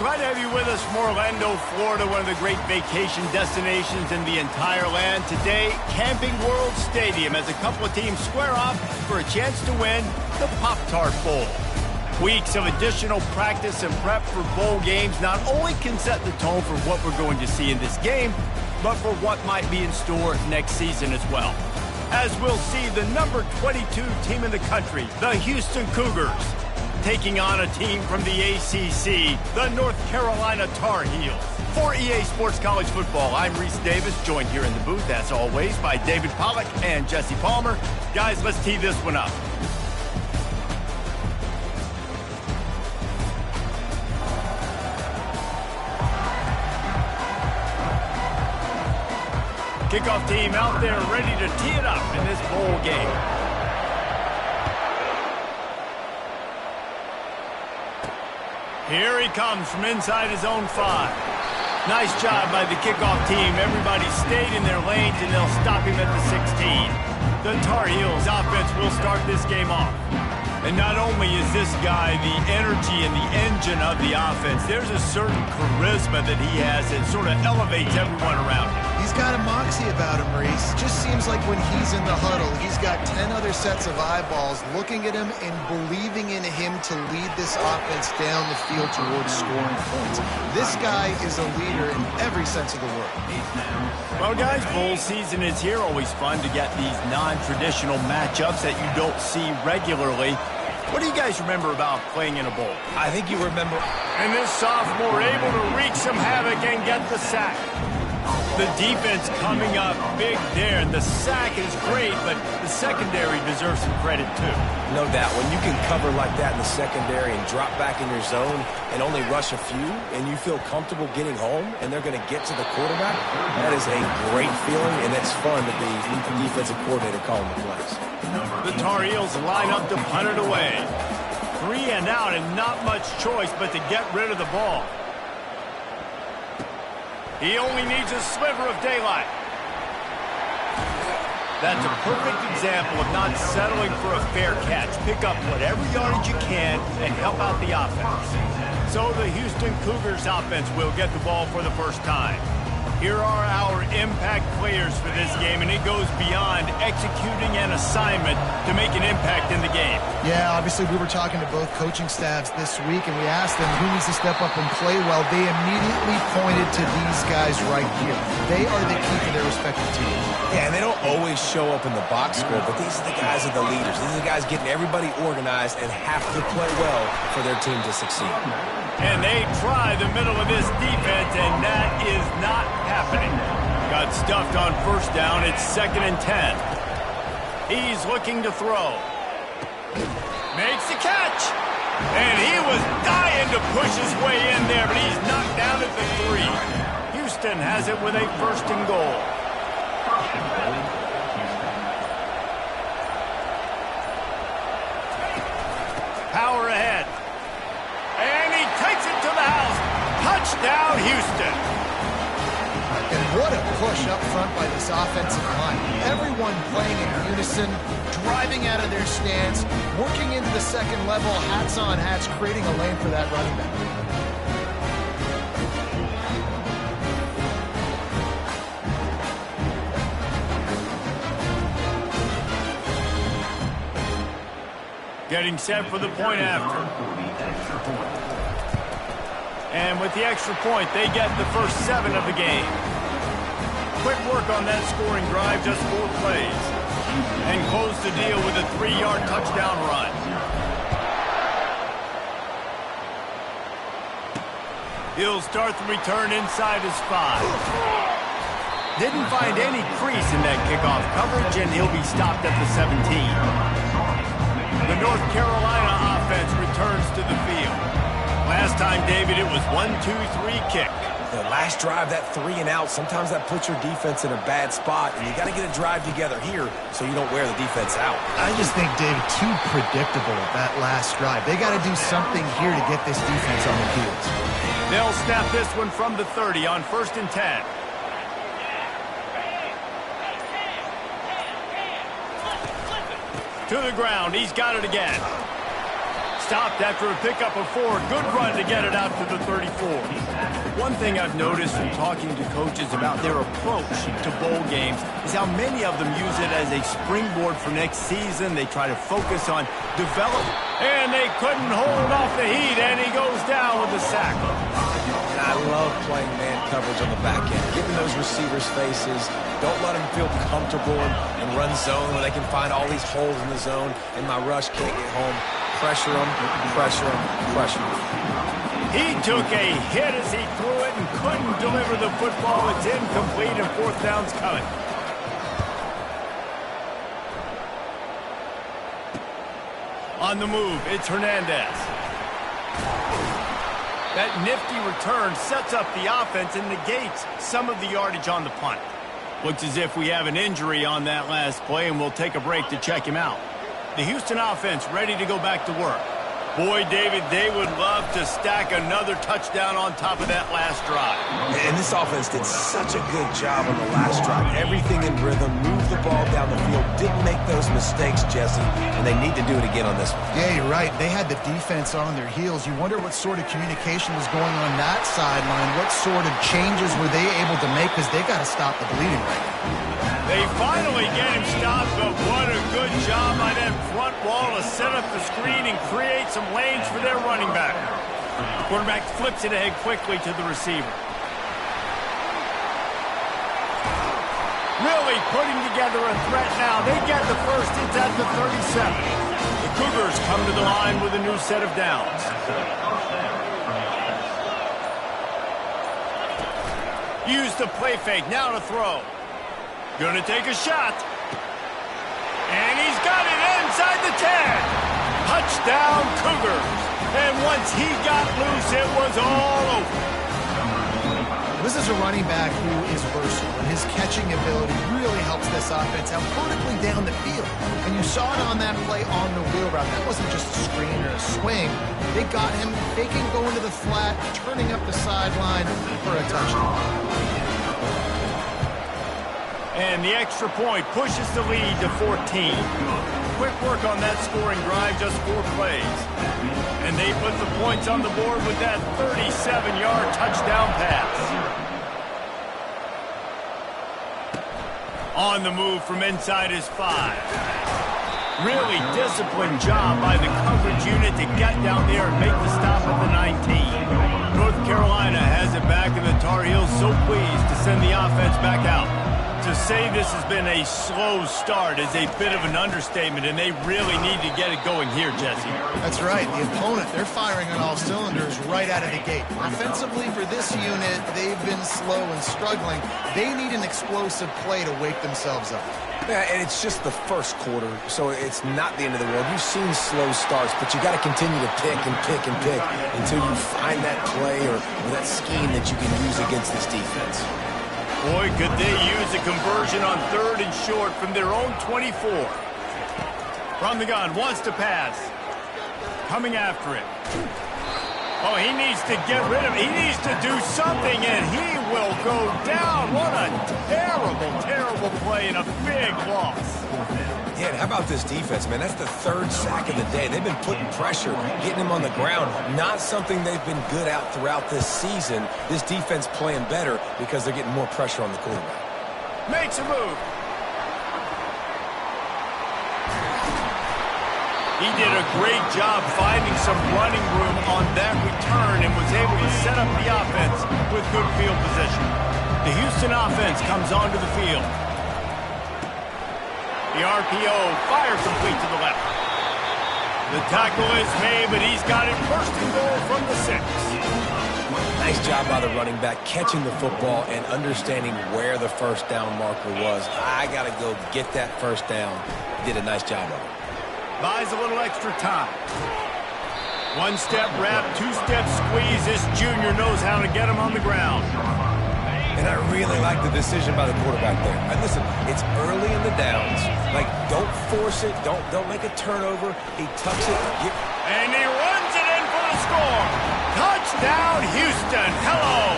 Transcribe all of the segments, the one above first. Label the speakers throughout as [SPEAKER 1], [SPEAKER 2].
[SPEAKER 1] Glad to have you with us from Orlando, Florida, one of the great vacation destinations in the entire land. Today, Camping World Stadium as a couple of teams square off for a chance to win the Pop-Tart Bowl. Weeks of additional practice and prep for bowl games not only can set the tone for what we're going to see in this game, but for what might be in store next season as well. As we'll see the number 22 team in the country, the Houston Cougars, taking on a team from the ACC, the North Carolina Tar Heels. For EA Sports College Football, I'm Reese Davis, joined here in the booth, as always, by David Pollack and Jesse Palmer. Guys, let's tee this one up. Kickoff team out there ready to tee it up in this bowl game. Here he comes from inside his own 5. Nice job by the kickoff team. Everybody stayed in their lanes, and they'll stop him at the 16. The Tar Heels offense will start this game off. And not only is this guy the energy and the engine of the offense, there's a certain charisma that he has that sort of elevates everyone around him.
[SPEAKER 2] He's got a moxie about him, Reese. Just seems like when he's in the huddle, he's got 10 other sets of eyeballs looking at him and believing in him to lead this offense down the field towards scoring points. This guy is a leader in every sense of the word.
[SPEAKER 1] Well, guys, bowl season is here. Always fun to get these non-traditional matchups that you don't see regularly. What do you guys remember about playing in a bowl?
[SPEAKER 3] I think you remember.
[SPEAKER 1] And this sophomore able to wreak some havoc and get the sack. The defense coming up big there, and the sack is great, but the secondary deserves some credit too.
[SPEAKER 3] No doubt. When you can cover like that in the secondary and drop back in your zone and only rush a few, and you feel comfortable getting home, and they're going to get to the quarterback, that is a great feeling, and it's fun to be the defensive coordinator calling the plays.
[SPEAKER 1] The Tar Heels line up to punt it away. 3 and out, and not much choice but to get rid of the ball. He only needs a sliver of daylight. That's a perfect example of not settling for a fair catch. Pick up whatever yardage you can and help out the offense. So the Houston Cougars offense will get the ball for the first time. Here are our impact players for this game, and it goes beyond executing an assignment to make an impact in the game.
[SPEAKER 2] Yeah, obviously we were talking to both coaching staffs this week, and we asked them who needs to step up and play well. They immediately pointed to these guys right here. They are the key to their respective teams.
[SPEAKER 3] Yeah, and they don't always show up in the box score, but these are the guys that are the leaders. These are the guys getting everybody organized and have to play well for their team to succeed.
[SPEAKER 1] And they try the middle of this defense, and that is not happening. Got stuffed on first down. It's 2nd and 10. He's looking to throw. Makes the catch. And he was dying to push his way in there, but he's knocked down at the 3. Houston has it with a 1st and goal. Power ahead. And he takes it to the house. Touchdown, Houston.
[SPEAKER 2] And what a push up front by this offensive line. Everyone playing in unison, driving out of their stance, working into the second level, hats on hats, creating a lane for that running back.
[SPEAKER 1] Getting set for the point after. And with the extra point, they get the first 7 of the game. Quick work on that scoring drive, just 4 plays. And close the deal with a 3-yard touchdown run. He'll start the return inside his 5. Didn't find any crease in that kickoff coverage, and he'll be stopped at the 17. The North Carolina offense returns to the field. Last time, David, it was 1-2-3 kick.
[SPEAKER 3] The last drive, that 3 and out, sometimes that puts your defense in a bad spot, and you got to get a drive together here so you don't wear the defense out.
[SPEAKER 2] I just think, David, too predictable that last drive. They got to do something here to get this defense on the heels.
[SPEAKER 1] They'll snap this one from the 30 on 1st and 10. To the ground. He's got it again. Stopped after a pickup of 4. Good run to get it out to the 34. One thing I've noticed from talking to coaches about their approach to bowl games is how many of them use it as a springboard for next season. They try to focus on development. And they couldn't hold off the heat, and he goes down with a sack.
[SPEAKER 3] And I love playing man coverage on the back end, giving those receivers faces. Don't let them feel comfortable and run zone where they can find all these holes in the zone, and my rush can't get home. Pressure them, pressure them, pressure them.
[SPEAKER 1] He took a hit as he threw it and couldn't deliver the football. It's incomplete, and 4th down's coming. On the move, it's Hernandez. That nifty return sets up the offense and negates some of the yardage on the punt. Looks as if we have an injury on that last play, and we'll take a break to check him out. The Houston offense ready to go back to work. Boy, David, they would love to stack another touchdown on top of that last drive.
[SPEAKER 3] And this offense did such a good job on the last drive. Everything in rhythm, moved the ball down the field, didn't make those mistakes, Jesse, and they need to do it again on this one.
[SPEAKER 2] Yeah, you're right. They had the defense on their heels. You wonder what sort of communication was going on that sideline. What sort of changes were they able to make, because they got to stop the bleeding right now.
[SPEAKER 1] They finally get him stopped, but what a good job by that front wall to set up the screen and create some lanes for their running back. The quarterback flips it ahead quickly to the receiver. Really putting together a threat now. They get the first. It's at the 37. The Cougars come to the line with a new set of downs. Use the play fake. Now to throw. Gonna take a shot. And he's got it inside the 10. Touchdown, Cougars. And once he got loose, it was all over.
[SPEAKER 2] This is a running back who is versatile, and his catching ability really helps this offense out vertically down the field. And you saw it on that play on the wheel route. That wasn't just a screen or a swing. They got him faking going to the flat, turning up the sideline for a touchdown.
[SPEAKER 1] And the extra point pushes the lead to 14. Quick work on that scoring drive, just 4 plays. And they put the points on the board with that 37-yard touchdown pass. On the move from inside his 5. Really disciplined job by the coverage unit to get down there and make the stop at the 19. North Carolina has it back, and the Tar Heels so pleased to send the offense back out. To say this has been a slow start is a bit of an understatement, and they really need to get it going here, Jesse.
[SPEAKER 2] That's right. The opponent, they're firing on all cylinders right out of the gate. Offensively, for this unit, they've been slow and struggling. They need an explosive play to wake themselves up.
[SPEAKER 3] Yeah, and it's just the first quarter, so it's not the end of the world. You've seen slow starts, but you got to continue to pick and pick and pick until you find that play or that scheme that you can use against this defense.
[SPEAKER 1] Boy, could they use a conversion on 3rd and short from their own 24. From the gun, wants to pass. Coming after it. Oh, he needs to get rid of it. He needs to do something, and he will go down. What a terrible, terrible play and a big loss.
[SPEAKER 3] Yeah, and how about this defense, man? That's the 3rd sack of the day. They've been putting pressure, getting him on the ground. Not something they've been good at throughout this season. This defense playing better because they're getting more pressure on the quarterback.
[SPEAKER 1] Makes a move. He did a great job finding some running room on that return and was able to set up the offense with good field position. The Houston offense comes onto the field. The RPO, fire complete to the left. The tackle is made, but he's got it first and goal from the 6.
[SPEAKER 3] Nice job by the running back, catching the football and understanding where the first down marker was. I got to go get that first down. Did a nice job of it.
[SPEAKER 1] Buys a little extra time. 1-step wrap, 2-step squeeze. This junior knows how to get him on the ground.
[SPEAKER 3] And I really like the decision by the quarterback there. And listen, it's early in the downs. Like, don't force it. Don't make a turnover. He tucks it.
[SPEAKER 1] And he runs it in for the score. Touchdown, Houston. Hello.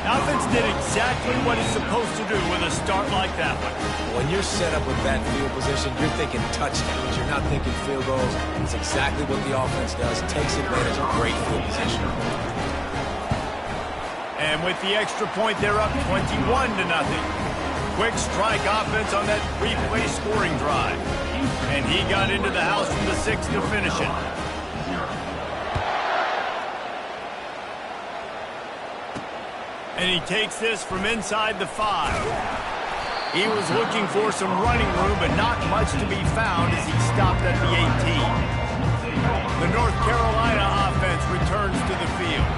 [SPEAKER 1] The offense did exactly what he's supposed to do with a start like that one.
[SPEAKER 3] When you're set up with that field position, you're thinking touchdowns. You're not thinking field goals. It's exactly what the offense does. Takes advantage of great field position.
[SPEAKER 1] And with the extra point, they're up 21-0. Quick strike offense on that three-play scoring drive. And he got into the house from the 6 to finish it. And he takes this from inside the 5. He was looking for some running room, but not much to be found as he stopped at the 18. The North Carolina offense returns to the field.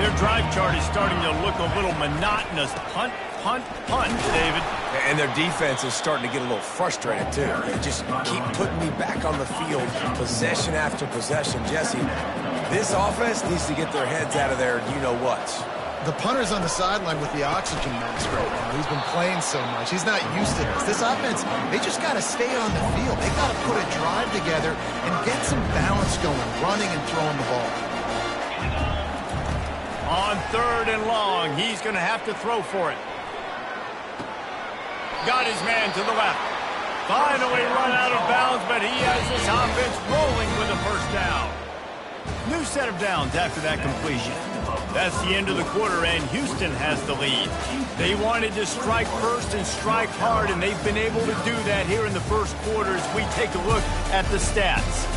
[SPEAKER 1] Their drive chart is starting to look a little monotonous. Punt, punt, punt, David.
[SPEAKER 3] And their defense is starting to get a little frustrated, too. They just keep putting me back on the field, possession after possession. Jesse, this offense needs to get their heads out of their you-know-whats.
[SPEAKER 2] The punter's on the sideline with the oxygen mask right now. He's been playing so much. He's not used to this. This offense, they just got to stay on the field. They got to put a drive together and get some balance going, running and throwing the ball.
[SPEAKER 1] On 3rd and long, he's going to have to throw for it. Got his man to the left. Finally run out of bounds, but he has this offense rolling with a first down. New set of downs after that completion. That's the end of the quarter, and Houston has the lead. They wanted to strike first and strike hard, and they've been able to do that here in the first quarter as we take a look at the stats.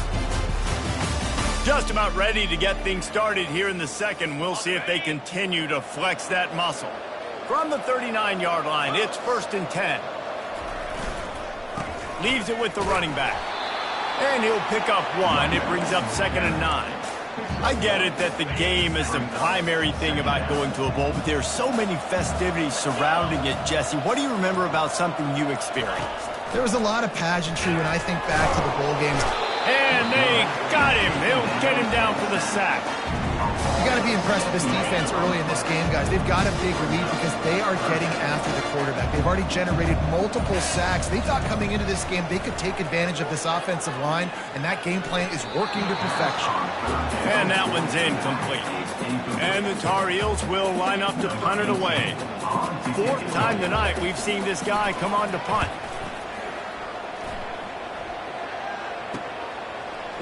[SPEAKER 1] Just about ready to get things started here in the second. We'll see if they continue to flex that muscle. From the 39-yard line, it's 1st and 10. Leaves it with the running back. And he'll pick up 1. It brings up 2nd and 9. I get it that the game is the primary thing about going to a bowl, but there's so many festivities surrounding it, Jesse. What do you remember about something you experienced?
[SPEAKER 2] There was a lot of pageantry when I think back to the bowl games.
[SPEAKER 1] And they got him. They'll get him down for the sack.
[SPEAKER 2] You got to be impressed with this defense early in this game, guys. They've got a big lead because they are getting after the quarterback. They've already generated multiple sacks. They thought coming into this game they could take advantage of this offensive line, and that game plan is working to perfection.
[SPEAKER 1] And that one's incomplete. And the Tar Heels will line up to punt it away. 4th time tonight we've seen this guy come on to punt.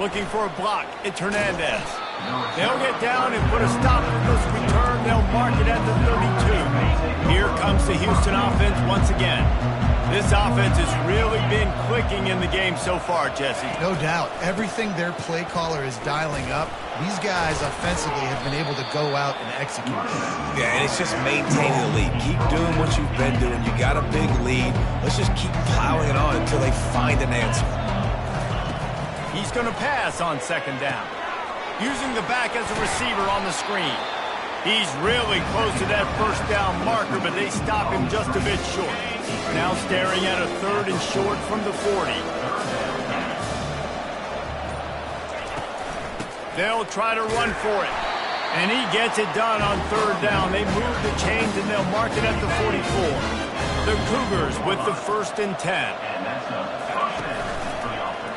[SPEAKER 1] Looking for a block. It's Hernandez. They'll get down and put a stop to this return. They'll mark it at the 32. Here comes the Houston offense once again. This offense has really been clicking in the game so far, Jesse.
[SPEAKER 2] No doubt. Everything their play caller is dialing up, these guys offensively have been able to go out and execute.
[SPEAKER 3] Yeah, and it's just maintaining the lead. Keep doing what you've been doing. You got a big lead. Let's just keep plowing it on until they find an answer.
[SPEAKER 1] He's going to pass on 2nd down. Using the back as a receiver on the screen. He's really close to that first down marker, but they stop him just a bit short. Now staring at a 3rd and short from the 40. They'll try to run for it. And he gets it done on 3rd down. They move the chains and they'll mark it at the 44. The Cougars with the 1st and 10.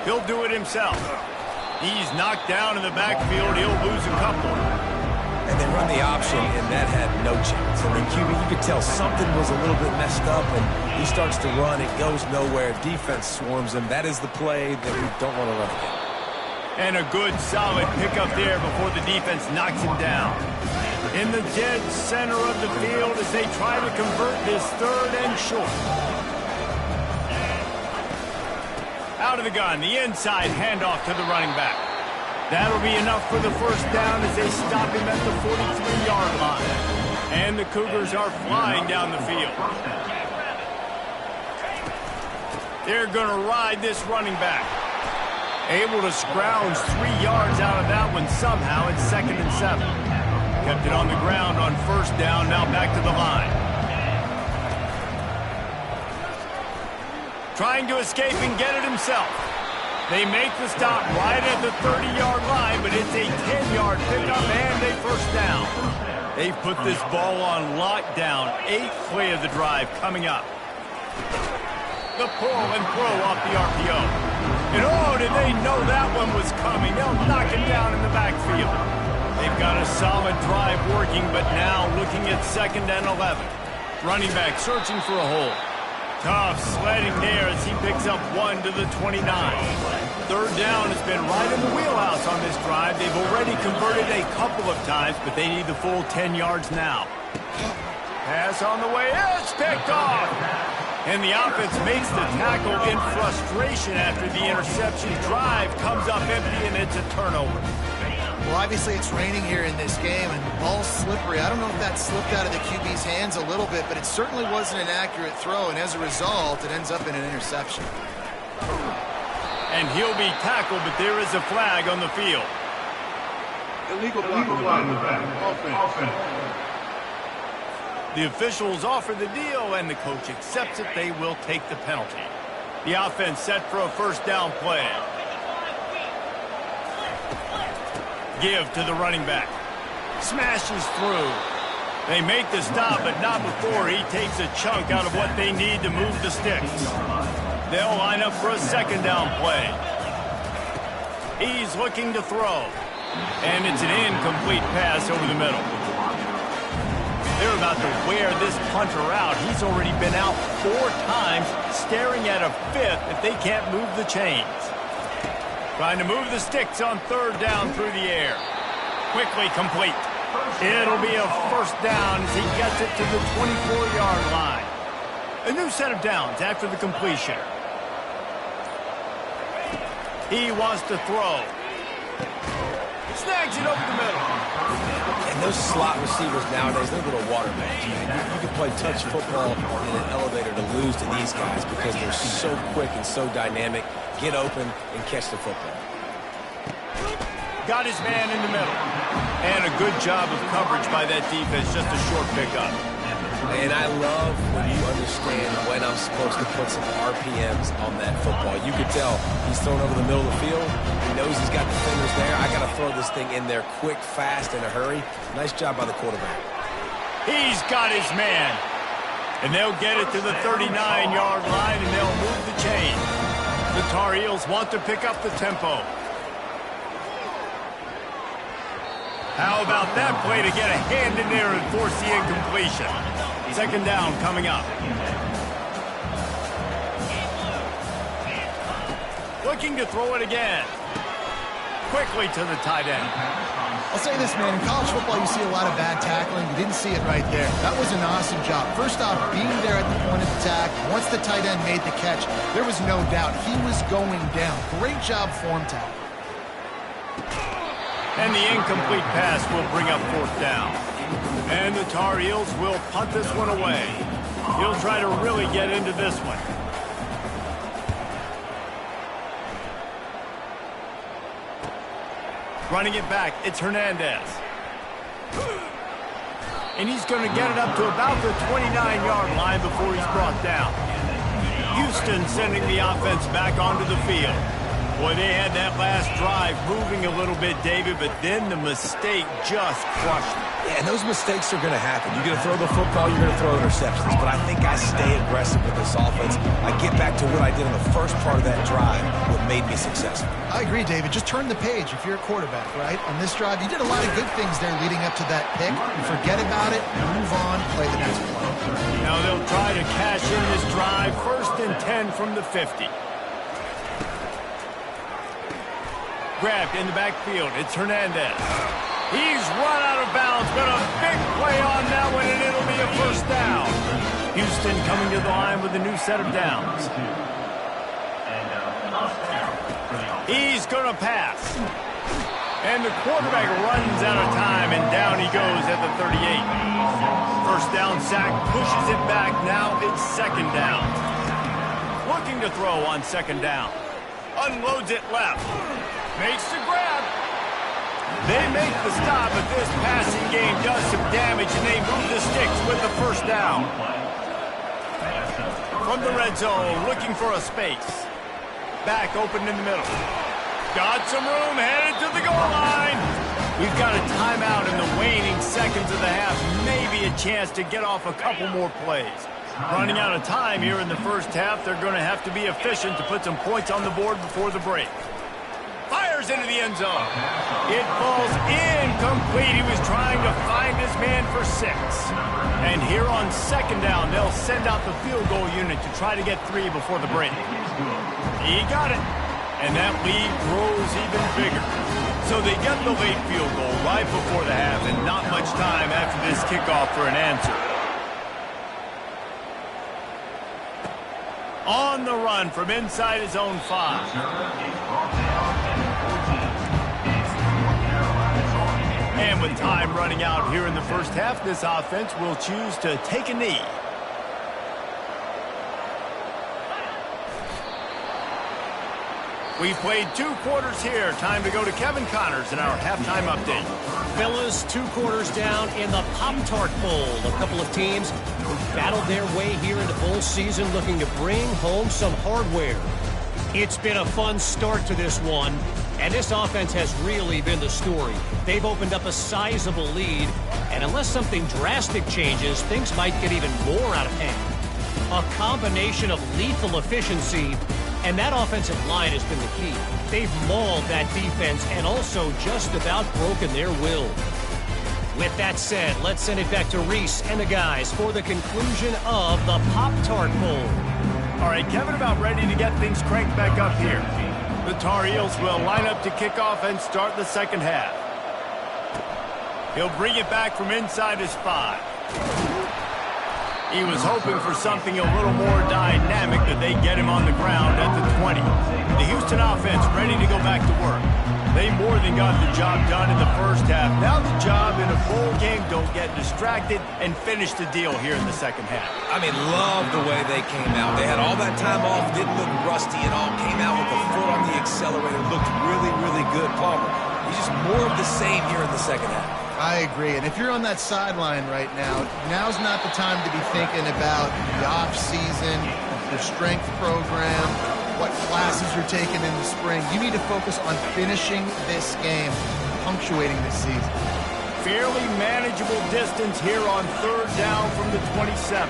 [SPEAKER 1] He'll do it himself. He's knocked down in the backfield. He'll lose a couple.
[SPEAKER 3] And they run the option, and that had no chance. I mean, QB, you could tell something was a little bit messed up, and he starts to run. It goes nowhere. Defense swarms him. That is the play that we don't want to run again.
[SPEAKER 1] And a good, solid pickup there before the defense knocks him down. In the dead center of the field as they try to convert this 3rd and short. Out of the gun, the inside handoff to the running back. That'll be enough for the first down as they stop him at the 43-yard line. And the Cougars are flying down the field. They're going to ride this running back. Able to scrounge 3 yards out of that one somehow. It's 2nd and 7. Kept it on the ground on 1st down, now back to the line. Trying to escape and get it himself. They make the stop right at the 30-yard line, but it's a 10-yard pickup and a first down. They've put this ball on lockdown. 8th play of the drive coming up. The pull and throw off the RPO. And oh, did they know that one was coming. They'll knock him down in the backfield. They've got a solid drive working, but now looking at 2nd and 11. Running back searching for a hole. Tough sledding there as he picks up 1 to the 29. 3rd down has been right in the wheelhouse on this drive. They've already converted a couple of times, but they need the full 10 yards now. Pass on the way. It's picked off. And the offense makes the tackle in frustration after the interception. Drive comes up empty, and it's a turnover.
[SPEAKER 2] Well, obviously it's raining here in this game, and the ball's slippery. I don't know if that slipped out of the QB's hands a little bit, but it certainly wasn't an accurate throw, and as a result, it ends up in an interception.
[SPEAKER 1] And he'll be tackled, but there is a flag on the field.
[SPEAKER 4] Illegal flag in the back. Offense.
[SPEAKER 1] The officials offer the deal, and the coach accepts it. They will take the penalty. The offense set for a 1st down play. Give to the running back. Smashes through. They make the stop, but not before he takes a chunk out of what they need to move the sticks. They'll line up for a 2nd down play. He's looking to throw. And it's an incomplete pass over the middle. They're about to wear this punter out. He's already been out 4 times, staring at a 5th if they can't move the chains. Trying to move the sticks on 3rd down through the air. Quickly complete. It'll be a 1st down as he gets it to the 24-yard line. A new set of downs after the completion. He wants to throw. Snags it over the middle.
[SPEAKER 3] And those slot receivers nowadays, they're little watermelons. You can play touch football in an elevator to lose to these guys because they're so quick and so dynamic. Get open and catch the football.
[SPEAKER 1] Got his man in the middle. And a good job of coverage by that defense. Just a short pickup.
[SPEAKER 3] And I love when you understand when I'm supposed to put some RPMs on that football. You could tell he's thrown over the middle of the field. He knows he's got the fingers there. I got to throw this thing in there quick, fast, in a hurry. Nice job by the quarterback.
[SPEAKER 1] He's got his man. And they'll get it to the 39-yard line, and they'll move the chain. The Tar Heels want to pick up the tempo. How about that play to get a hand in there and force the incompletion? 2nd down coming up. Looking to throw it again. Quickly to the tight end.
[SPEAKER 2] I'll say this, man. In college football, you see a lot of bad tackling. You didn't see it right there. That was an awesome job. First off, being there at the point of attack. Once the tight end made the catch, there was no doubt he was going down. Great job for him, Tal.
[SPEAKER 1] And the incomplete pass will bring up 4th down. And the Tar Heels will punt this one away. He'll try to really get into this one. Running it back, it's Hernandez. And he's going to get it up to about the 29-yard line before he's brought down. Houston sending the offense back onto the field. Boy, they had that last drive moving a little bit, David, but then the mistake just crushed them.
[SPEAKER 3] Yeah, and those mistakes are going to happen. You're going to throw the football, you're going to throw interceptions. But I think I stay aggressive with this offense. I get back to what I did in the first part of that drive, what made me successful.
[SPEAKER 2] I agree, David. Just turn the page if you're a quarterback, right? On this drive, you did a lot of good things there leading up to that pick. You forget about it, move on, play the next play.
[SPEAKER 1] Now they'll try to cash in this drive. 1st and 10 from the 50. Grabbed in the backfield. It's Hernandez. He's run out of bounds, but a big play on that one, and it'll be a 1st down. Houston coming to the line with a new set of downs. He's going to pass. And the quarterback runs out of time, and down he goes at the 38. 1st down sack, pushes it back. Now it's 2nd down. Looking to throw on 2nd down. Unloads it left. Makes the grab. They make the stop, but this passing game does some damage, and they move the sticks with the 1st down. From the red zone, looking for a space. Back open in the middle. Got some room, headed to the goal line. We've got a timeout in the waning seconds of the half. Maybe a chance to get off a couple more plays. Running out of time here in the 1st half. They're going to have to be efficient to put some points on the board before the break. Fire fires into the end zone. It falls incomplete. He was trying to find his man for 6. And here on second down, they'll send out the field goal unit to try to get 3 before the break. He got it. And that lead grows even bigger. So they get the late field goal right before the half, and not much time after this kickoff for an answer. On the run from inside his own 5. And with time running out here in the first half, this offense will choose to take a knee. We've played 2 quarters here. Time to go to Kevin Connors in our halftime update.
[SPEAKER 5] Fellas, 2 quarters down in the Pop-Tart Bowl. A couple of teams who battled their way here into bowl season looking to bring home some hardware. It's been a fun start to this one, and this offense has really been the story. They've opened up a sizable lead, and unless something drastic changes, things might get even more out of hand. A combination of lethal efficiency, and that offensive line has been the key. They've mauled that defense and also just about broken their will. With that said, let's send it back to Reese and the guys for the conclusion of the Pop-Tart Bowl.
[SPEAKER 1] All right, Kevin, about ready to get things cranked back up here. The Tar Heels will line up to kick off and start the second half. He'll bring it back from inside his 5. He was hoping for something a little more dynamic, that they get him on the ground at the 20. The Houston offense ready to go back to work. They more than got the job done in the first half. Now the job in a bowl game, don't get distracted and finish the deal here in the second half.
[SPEAKER 3] I mean, love the way they came out. They had all that time off, didn't look rusty at all, came out with the foot on the accelerator, looked really, really good. Palmer, he's just more of the same here in the second half.
[SPEAKER 2] I agree. And if you're on that sideline right now, now's not the time to be thinking about the off-season, your strength program, what classes you're taking in the spring. You need to focus on finishing this game, punctuating this season.
[SPEAKER 1] Fairly manageable distance here on third down from the 27.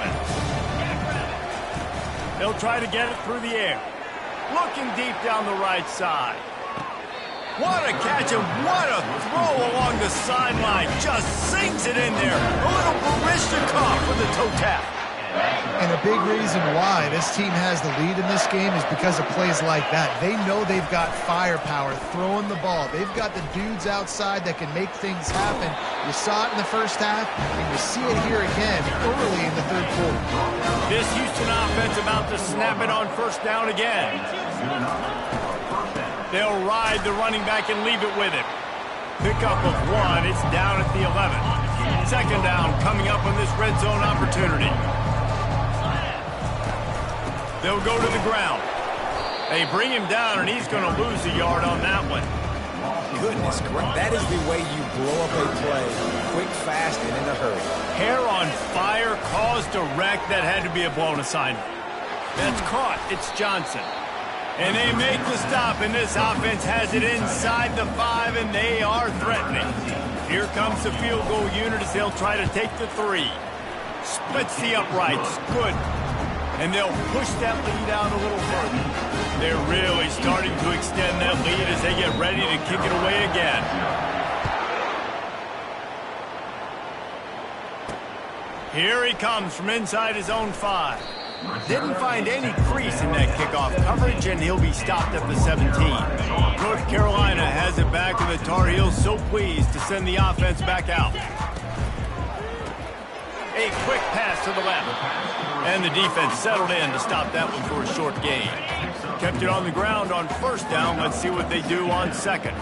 [SPEAKER 1] They'll try to get it through the air. Looking deep down the right side. What a catch and what a throw along the sideline. Just sinks it in there. A little Barishnikov for the toe tap.
[SPEAKER 2] And a big reason why this team has the lead in this game is because of plays like that. They know they've got firepower throwing the ball. They've got the dudes outside that can make things happen. You saw it in the first half, and you see it here again early in the third quarter.
[SPEAKER 1] This Houston offense about to snap it on first down again. They'll ride the running back and leave it with him. Pickup of 1. It's down at the 11. Second down coming up on this red zone opportunity. They'll go to the ground. They bring him down, and he's going to lose a yard on that one.
[SPEAKER 3] Goodness, that is the way you blow up a play. Quick, fast, and in a hurry.
[SPEAKER 1] Hair on fire caused a wreck that had to be a blown assignment. That's caught. It's Johnson. And they make the stop, and this offense has it inside the 5, and they are threatening. Here comes the field goal unit as they'll try to take the 3. Splits the uprights. Good. And they'll push that lead out a little further. They're really starting to extend that lead as they get ready to kick it away again. Here he comes from inside his own 5. Didn't find any crease in that kickoff coverage, and he'll be stopped at the 17. North Carolina has it back, and the Tar Heels so pleased to send the offense back out. A quick pass to the left. And the defense settled in to stop that one for a short gain. Kept it on the ground on first down. Let's see what they do on second.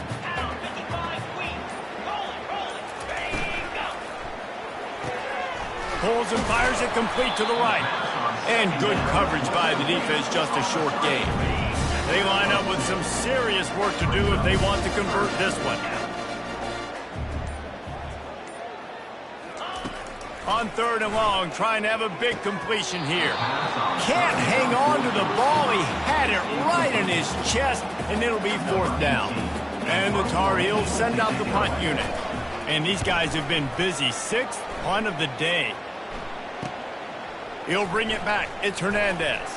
[SPEAKER 1] Pulls and fires it complete to the right. And good coverage by the defense, just a short gain. They line up with some serious work to do if they want to convert this one. On third and long, trying to have a big completion here. Can't hang on to the ball. He had it right in his chest, and it'll be fourth down. And the Tar Heels send out the punt unit. And these guys have been busy. 6th punt of the day. He'll bring it back. It's Hernandez.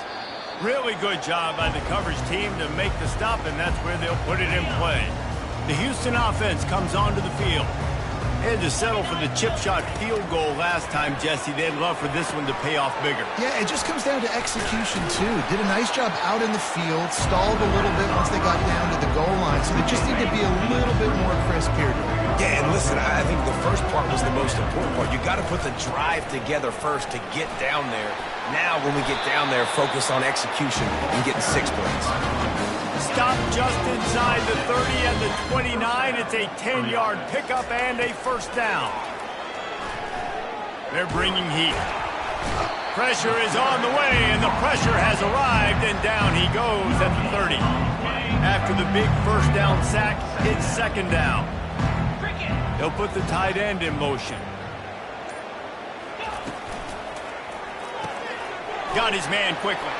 [SPEAKER 1] Really good job by the coverage team to make the stop, and that's where they'll put it in play. The Houston offense comes onto the field. They had to settle for the chip shot field goal last time, Jesse. They'd love for this one to pay off bigger.
[SPEAKER 2] Yeah, it just comes down to execution, too. Did a nice job out in the field, stalled a little bit once they got down to the goal line, so they just need to be a little bit more crisp here.
[SPEAKER 3] Yeah, and listen, I think the first part was the most important part. You got to put the drive together first to get down there. Now, when we get down there, focus on execution and getting 6 points.
[SPEAKER 1] Stop just inside the 30 and the 29. It's a 10-yard pickup and a first down. They're bringing heat. Pressure is on the way, and the pressure has arrived, and down he goes at the 30. After the big first down sack, it's second down. They'll put the tight end in motion. Got his man quickly.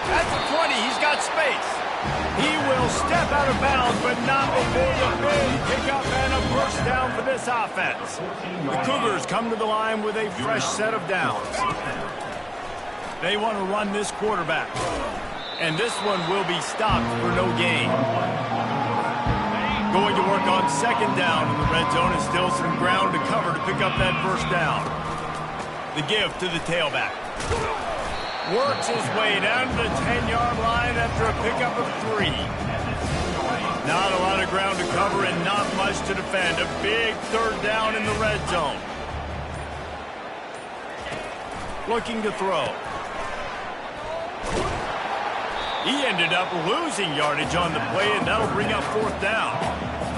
[SPEAKER 1] At the 20, he's got space. He will step out of bounds, but not before the big pickup and a first down for this offense. The Cougars come to the line with a fresh set of downs. They want to run this quarterback. And this one will be stopped for no gain. Going to work on second down in the red zone, and still some ground to cover to pick up that first down. The give to the tailback. Works his way down to the 10-yard line after a pickup of 3. Not a lot of ground to cover and not much to defend. A big third down in the red zone. Looking to throw. He ended up losing yardage on the play, and that'll bring up fourth down.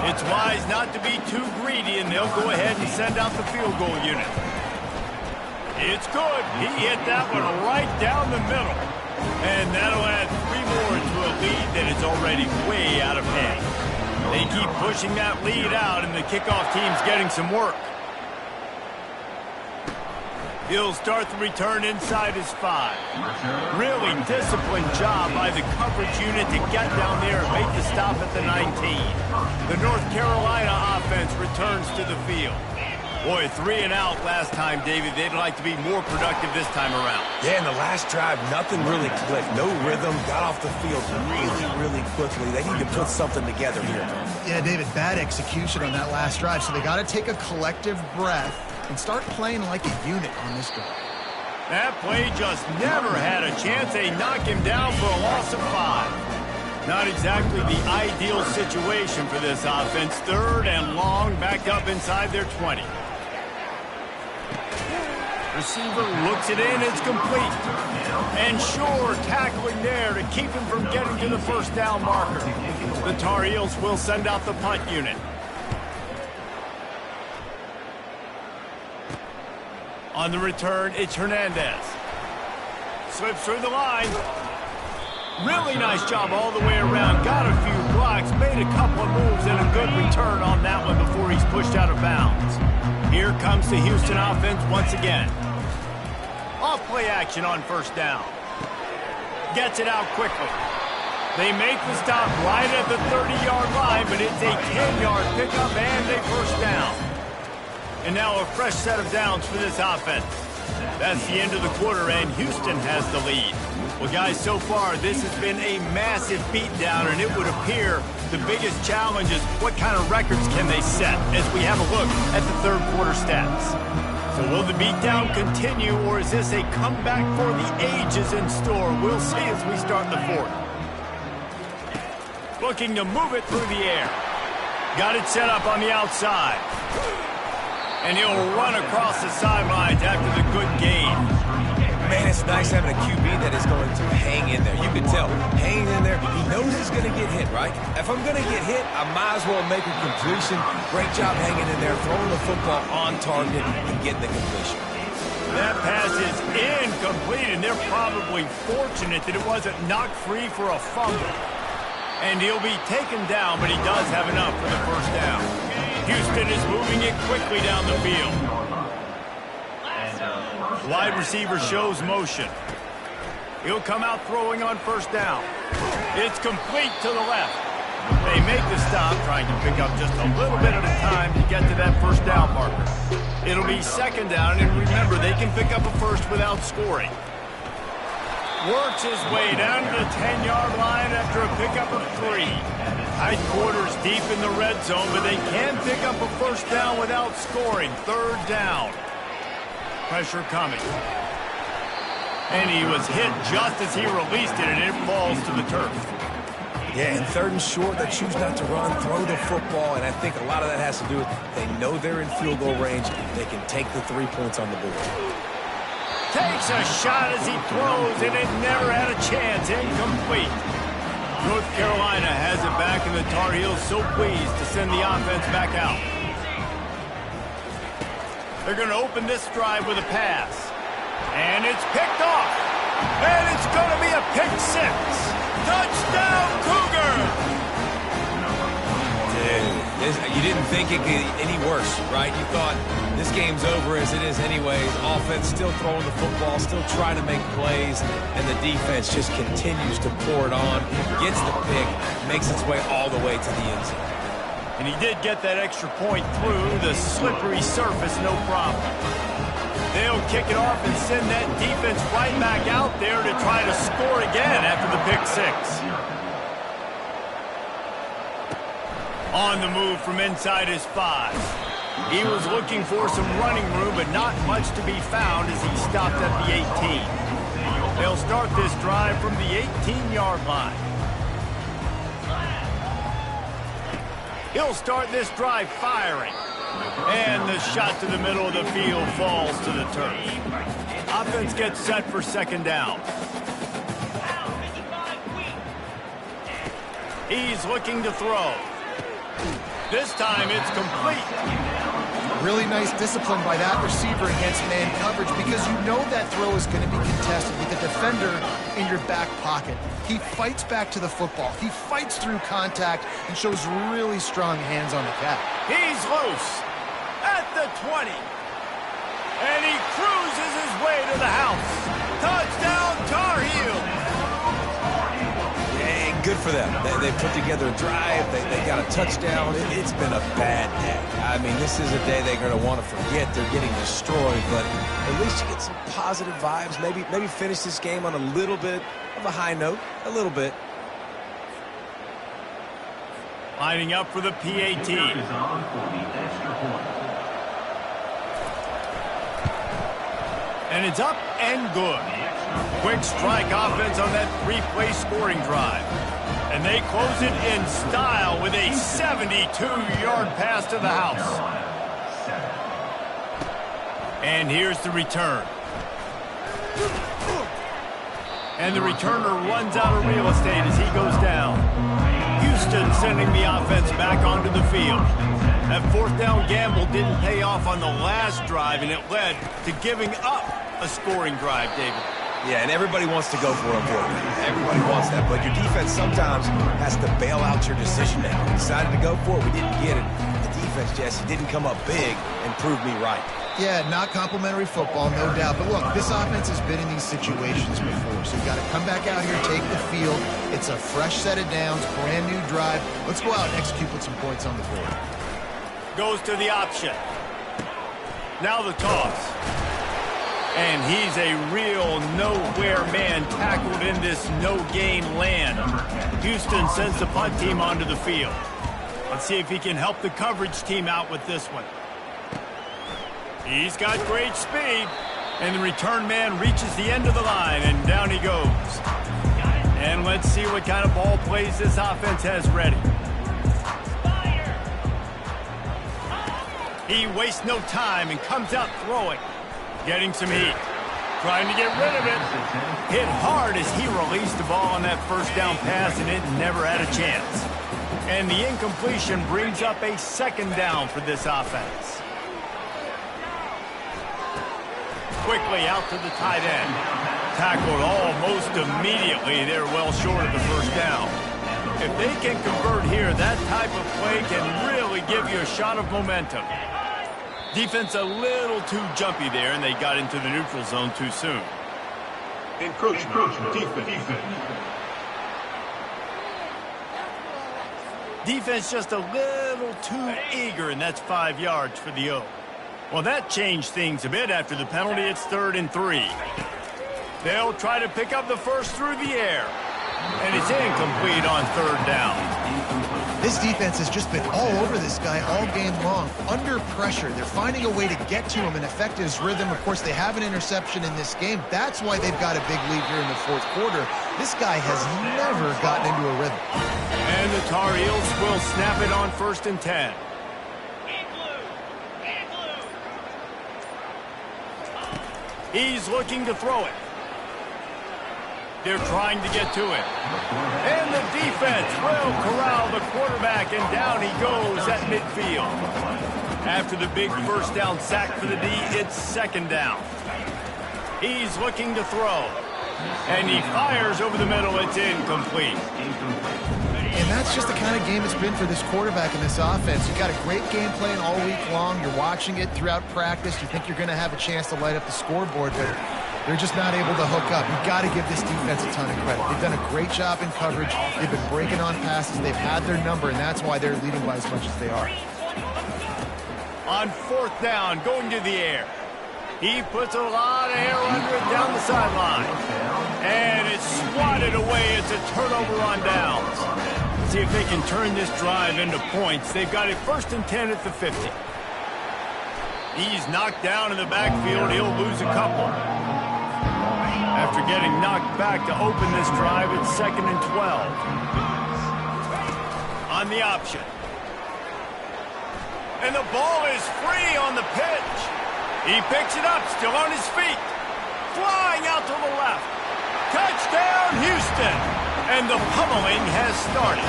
[SPEAKER 1] It's wise not to be too greedy, and they'll go ahead and send out the field goal unit. It's good. He hit that one right down the middle. And that'll add 3 more to a lead that is already way out of hand. They keep pushing that lead out, and the kickoff team's getting some work. He'll start the return inside his 5. Really disciplined job by the coverage unit to get down there and make the stop at the 19. The North Carolina offense returns to the field. Boy, 3 and out last time, David. They'd like to be more productive this time around.
[SPEAKER 3] Yeah, in the last drive, nothing really clicked. No rhythm, got off the field really quickly. They need to put something together here.
[SPEAKER 2] Yeah, David, bad execution on that last drive, so they got to take a collective breath and start playing like a unit on this drive.
[SPEAKER 1] That play just never had a chance. They knock him down for a loss of 5. Not exactly the ideal situation for this offense. Third and long, back up inside their 20. Receiver looks it in, it's complete. And sure, tackling there to keep him from getting to the first down marker. The Tar Heels will send out the punt unit. On the return, it's Hernandez. Slips through the line. Really nice job all the way around. Got a few blocks, made a couple of moves, and a good return on that one before he's pushed out of bounds. Here comes the Houston offense once again. Off play action on first down. Gets it out quickly. They make the stop right at the 30-yard line, but it's a 10-yard pickup and a first down. And now a fresh set of downs for this offense. That's the end of the quarter, and Houston has the lead. Well, guys, so far, this has been a massive beatdown, and it would appear the biggest challenge is what kind of records can they set as we have a look at the third quarter stats. So will the beatdown continue, or is this a comeback for the ages in store? We'll see as we start the fourth. Looking to move it through the air. Got it set up on the outside. And he'll run across the sidelines after the good gain.
[SPEAKER 3] Man, it's nice having a QB that is going to hang in there. You can tell, hanging in there, he knows he's going to get hit, right? If I'm going to get hit, I might as well make a completion. Great job hanging in there, throwing the football on target and getting the completion.
[SPEAKER 1] That pass is incomplete, and they're probably fortunate that it wasn't knocked free for a fumble. And he'll be taken down, but he does have enough for the first down. Houston is moving it quickly down the field. Wide receiver shows motion. He'll come out throwing on first down. It's complete to the left. They make the stop, trying to pick up just a little bit at a time to get to that first down marker. It'll be second down, and remember, they can pick up a first without scoring. Works his way down to the 10-yard line after a pickup of 3. Tight quarters deep in the red zone, but they can pick up a first down without scoring. Third down. Pressure coming. And he was hit just as he released it, and it falls to the turf.
[SPEAKER 3] Yeah, and third and short, they choose not to run, throw the football, and I think a lot of that has to do with they know they're in field goal range. They can take the 3 points on the board.
[SPEAKER 1] Takes a shot as he throws, and it never had a chance. Incomplete. North Carolina has it back, and the Tar Heels so pleased to send the offense back out. They're going to open this drive with a pass. And it's picked off. And it's going to be a pick six. Touchdown, Cougar!
[SPEAKER 3] You didn't think it could get any worse, right? You thought this game's over as it is anyways. Offense still throwing the football, still trying to make plays, and the defense just continues to pour it on, gets the pick, makes its way all the way to the end zone.
[SPEAKER 1] And he did get that extra point through the slippery surface, no problem. They'll kick it off and send that defense right back out there to try to score again after the pick six. On the move from inside his 5. He was looking for some running room, but not much to be found as he stopped at the 18. They'll start this drive from the 18-yard line. He'll start this drive firing. And the shot to the middle of the field falls to the turf. Offense gets set for second down. He's looking to throw. This time it's complete.
[SPEAKER 2] Really nice discipline by that receiver against man coverage because you know that throw is going to be contested with the defender in your back pocket. He fights back to the football. He fights through contact and shows really strong hands on the catch.
[SPEAKER 1] He's loose at the 20. And he cruises his way to the house. Touchdown, Tar Heels.
[SPEAKER 3] Good for them. They put together a drive. They got a touchdown. It's been a bad day. I mean, this is a day they're going to want to forget. They're getting destroyed, but at least you get some positive vibes. Maybe finish this game on a little bit of a high note. A little bit.
[SPEAKER 1] Lining up for the PAT. And it's up and good. Quick strike offense on that 3-play scoring drive. And they close it in style with a 72-yard pass to the house. And here's the return. And the returner runs out of real estate as he goes down. Houston sending the offense back onto the field. That fourth down gamble didn't pay off on the last drive, and it led to giving up a scoring drive, David.
[SPEAKER 3] Yeah, and everybody wants to go for it, unfortunately. Everybody wants that, but your defense sometimes has to bail out your decision making. We decided to go for it, we didn't get it. The defense, Jesse, didn't come up big and prove me right.
[SPEAKER 2] Yeah, not complimentary football, no doubt. But look, this offense has been in these situations before, so you've got to come back out here, take the field. It's a fresh set of downs, brand new drive. Let's go out and execute with some points on the board.
[SPEAKER 1] Goes to the option. Now the toss. And he's a real nowhere man tackled in this no-gain land. Houston sends the punt team onto the field. Let's see if he can help the coverage team out with this one. He's got great speed. And the return man reaches the end of the line, and down he goes. And let's see what kind of ball plays this offense has ready. He wastes no time and comes out throwing. Getting some heat. Trying to get rid of it. Hit hard as he released the ball on that first down pass, and it never had a chance. And the incompletion brings up a second down for this offense. Quickly out to the tight end. Tackled almost immediately. They're well short of the first down. If they can convert here, that type of play can really give you a shot of momentum. Defense a little too jumpy there, and they got into the neutral zone too soon.
[SPEAKER 4] Encroachment. Defense.
[SPEAKER 1] Defense just a little too eager, and that's 5 yards for the O. Well, that changed things a bit after the penalty. It's 3rd and 3. They'll try to pick up the first through the air. And it's incomplete on 3rd down.
[SPEAKER 2] This defense has just been all over this guy all game long. Under pressure, they're finding a way to get to him and affect his rhythm. Of course, they have an interception in this game. That's why they've got a big lead here in the fourth quarter. This guy has never gotten into a rhythm.
[SPEAKER 1] And the Tar Heels will snap it on 1st and 10. He's looking to throw it. They're trying to get to it. And the defense will corral the quarterback, and down he goes at midfield. After the big first down sack for the D, it's 2nd down. He's looking to throw. And he fires over the middle. It's incomplete.
[SPEAKER 2] And that's just the kind of game it's been for this quarterback in this offense. You've got a great game plan all week long. You're watching it throughout practice. You think you're going to have a chance to light up the scoreboard, but they're just not able to hook up. You've got to give this defense a ton of credit. They've done a great job in coverage. They've been breaking on passes. They've had their number, and that's why they're leading by as much as they are.
[SPEAKER 1] On 4th down, going to the air. He puts a lot of air under it down the sideline. And it's swatted away. It's a turnover on downs. See if they can turn this drive into points. They've got it 1st and 10 at the 50. He's knocked down in the backfield. He'll lose a couple. After getting knocked back to open this drive, it's 2nd and 12. On the option. And the ball is free on the pitch. He picks it up, still on his feet. Flying out to the left. Touchdown, Houston. And the pummeling has started.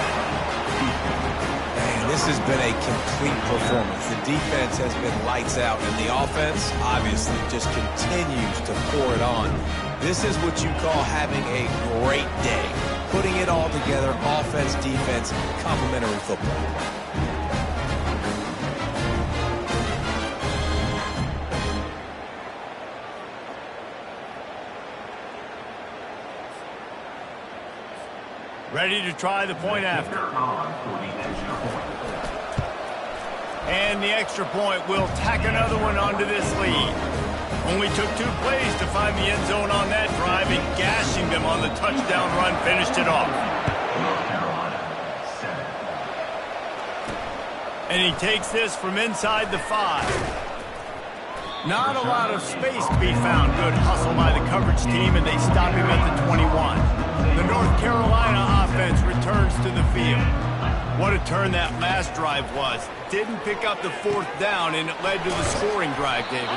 [SPEAKER 3] Man, this has been a complete performance. The defense has been lights out, and the offense obviously just continues to pour it on. This is what you call having a great day. Putting it all together, offense, defense, complementary football.
[SPEAKER 1] Ready to try the point after. And the extra point will tack another one onto this lead. Only took 2 plays to find the end zone on that drive, and gashing them on the touchdown run finished it off. And he takes this from inside the 5. Not a lot of space to be found. Good hustle by the coverage team, and they stop him at the 21. The North Carolina offense returns to the field. What a turn that last drive was. Didn't pick up the 4th down, and it led to the scoring drive, David.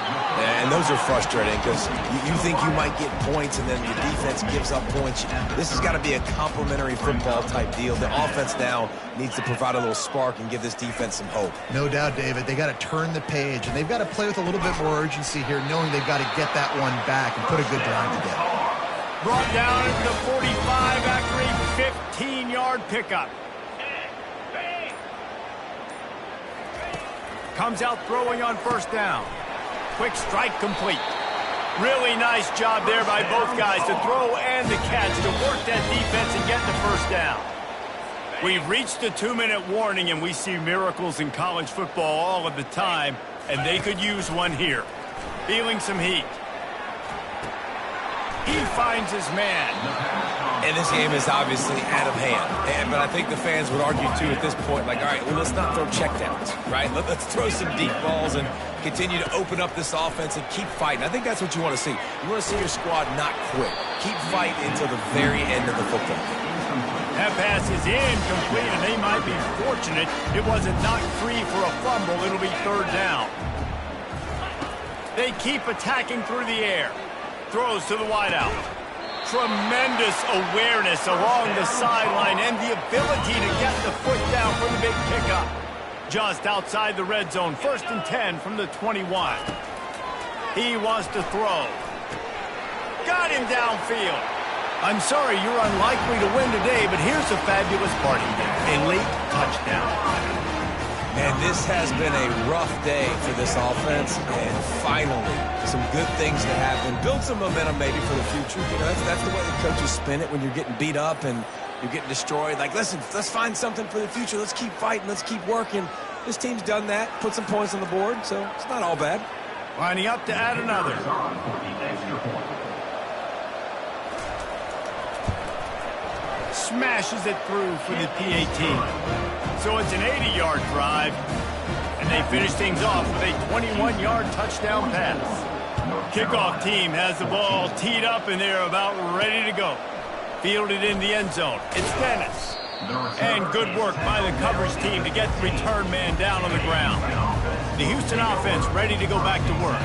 [SPEAKER 3] And those are frustrating because you think you might get points, and then the defense gives up points. This has got to be a complementary football type deal. The offense now needs to provide a little spark and give this defense some hope.
[SPEAKER 2] No doubt, David. They got to turn the page, and they've got to play with a little bit more urgency here, knowing they've got to get that one back and put a good drive together.
[SPEAKER 1] Brought down at the 45 after a 15-yard pickup. Comes out throwing on 1st down. Quick strike complete. Really nice job there by both guys to throw and to catch, to work that defense and get the 1st down. We've reached the 2-minute warning, and we see miracles in college football all of the time, and they could use one here. Feeling some heat. He finds his man.
[SPEAKER 3] And this game is obviously out of hand. But I think the fans would argue, too, at this point, like, all right, well, let's not throw checkdowns, right? Let's throw some deep balls and continue to open up this offense and keep fighting. I think that's what you want to see. You want to see your squad not quit. Keep fighting until the very end of the football.
[SPEAKER 1] That pass is incomplete, and they might be fortunate it wasn't knocked free for a fumble. It'll be 3rd down. They keep attacking through the air. Throws to the wideout. Tremendous awareness along the sideline and the ability to get the foot down for the big pickup. Just outside the red zone, 1st and 10 from the 21. He wants to throw. Got him downfield. I'm sorry, you're unlikely to win today, but here's a fabulous party. A late touchdown.
[SPEAKER 3] And this has been a rough day for this offense, and finally, some good things to happen. Build some momentum maybe for the future. You know, that's the way the coaches spin it when you're getting beat up and you're getting destroyed. Like, listen, let's find something for the future. Let's keep fighting. Let's keep working. This team's done that, put some points on the board, so it's not all bad.
[SPEAKER 1] Lining up to add another. Smashes it through for the PAT. so it's an 80-yard drive. And they finish things off with a 21-yard touchdown pass. Kickoff team has the ball teed up, and they're about ready to go. Fielded in the end zone. It's Dennis. And good work by the coverage team to get the return man down on the ground. The Houston offense ready to go back to work.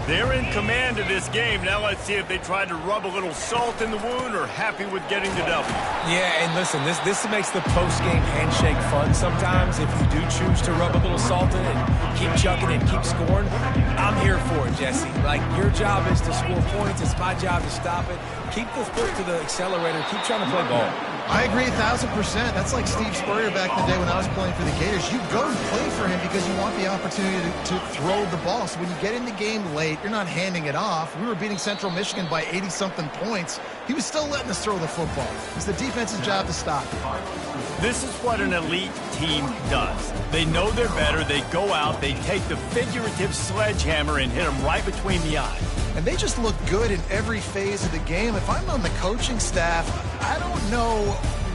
[SPEAKER 1] They're in command of this game. Now let's see if they try to rub a little salt in the wound or happy with getting the W.
[SPEAKER 3] Yeah, and listen, this makes the post-game handshake fun sometimes. If you do choose to rub a little salt in it and keep chucking and keep scoring, I'm here for it, Jesse. Like, your job is to score points. It's my job to stop it. Keep the foot to the accelerator. Keep trying to play ball.
[SPEAKER 2] I agree 1,000%. That's like Steve Spurrier back in the day when I was playing for the Gators. You go and play for him because you want the opportunity to throw the ball. So when you get in the game late, you're not handing it off. We were beating Central Michigan by 80-something points. He was still letting us throw the football. It's the defense's job to stop it.
[SPEAKER 1] This is what an elite team does. They know they're better. They go out. They take the figurative sledgehammer and hit them right between the eyes.
[SPEAKER 2] And they just look good in every phase of the game. If I'm on the coaching staff, I don't know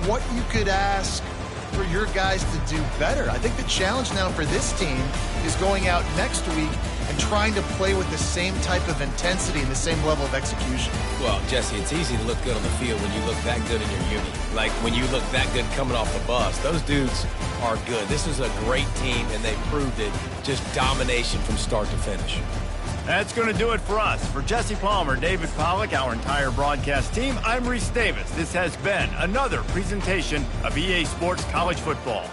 [SPEAKER 2] what you could ask for your guys to do better. I think the challenge now for this team is going out next week and trying to play with the same type of intensity and the same level of execution.
[SPEAKER 3] Well, Jesse, it's easy to look good on the field when you look that good in your uni. Like when you look that good coming off the bus. Those dudes are good. This is a great team, and they proved it. Just domination from start to finish.
[SPEAKER 1] That's going to do it for us. For Jesse Palmer, David Pollack, our entire broadcast team, I'm Reese Davis. This has been another presentation of EA Sports College Football.